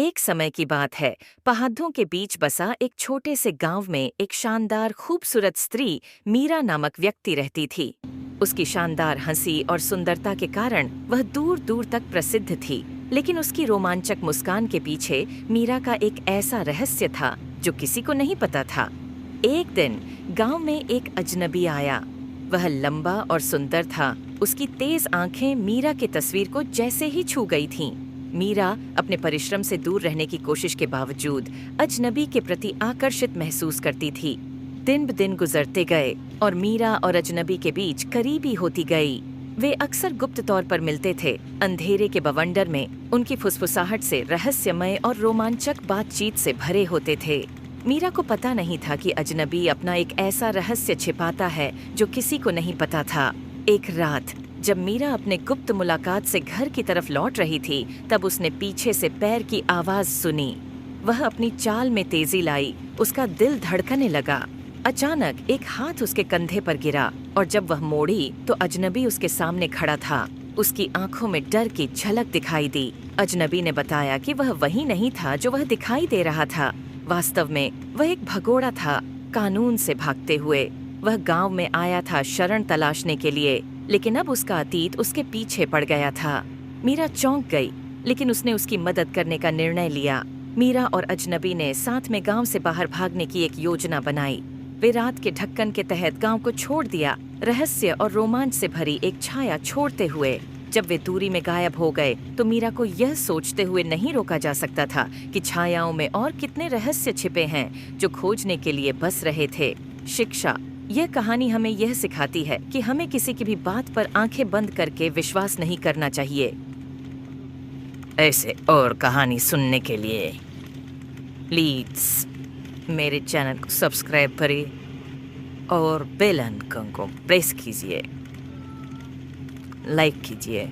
एक समय की बात है। पहाड़ों के बीच बसा एक छोटे से गांव में एक शानदार खूबसूरत स्त्री मीरा नामक व्यक्ति रहती थी। उसकी शानदार हंसी और सुंदरता के कारण वह दूर दूर तक प्रसिद्ध थी। लेकिन उसकी रोमांचक मुस्कान के पीछे मीरा का एक ऐसा रहस्य था जो किसी को नहीं पता था। एक दिन गांव में एक अजनबी आया। वह लंबा और सुंदर था। उसकी तेज आंखें मीरा की तस्वीर को जैसे ही छू गई थीं। मीरा अपने परिश्रम से दूर रहने की कोशिश के बावजूद अजनबी के प्रति आकर्षित महसूस करती थी। दिन ब दिन गुजरते गए और मीरा और अजनबी के बीच करीबी होती गई। वे अक्सर गुप्त तौर पर मिलते थे। अंधेरे के बवंडर में उनकी फुसफुसाहट से रहस्यमय और रोमांचक बातचीत से भरे होते थे। मीरा को पता नहीं था कि अजनबी अपना एक ऐसा रहस्य छिपाता है जो किसी को नहीं पता था। एक रात जब मीरा अपने गुप्त मुलाकात से घर की तरफ लौट रही थी, तब उसने पीछे से पैर की आवाज सुनी। वह अपनी चाल में तेजी लाई। उसका दिल धड़कने लगा। अचानक एक हाथ उसके कंधे पर गिरा और जब वह मोड़ी तो अजनबी उसके सामने खड़ा था। उसकी आंखों में डर की झलक दिखाई दी। अजनबी ने बताया कि वह वही नहीं था जो वह दिखाई दे रहा था। वास्तव में वह एक भगोड़ा था, कानून से भागते हुए। वह गांव में आया था शरण तलाशने के लिए, लेकिन अब उसका अतीत उसके पीछे पड़ गया था। मीरा चौंक गई, लेकिन उसने उसकी मदद करने का निर्णय लिया। मीरा और अजनबी ने साथ में गांव से बाहर भागने की एक योजना बनाई। वे रात के ढक्कन के तहत गांव को छोड़ दिया, रहस्य और रोमांच से भरी एक छाया छोड़ते हुए। जब वे दूरी में गायब हो गए तो मीरा को यह सोचते हुए नहीं रोका जा सकता था कि छायाओं में और कितने रहस्य छिपे हैं जो खोजने के लिए बस रहे थे। शिक्षा। यह कहानी हमें यह सिखाती है कि हमें किसी की भी बात पर आंखें बंद करके विश्वास नहीं करना चाहिए। ऐसे और कहानी सुनने के लिए प्लीज मेरे चैनल को सब्सक्राइब करें और बेल आइकन को प्रेस कीजिए, लाइक कीजिए।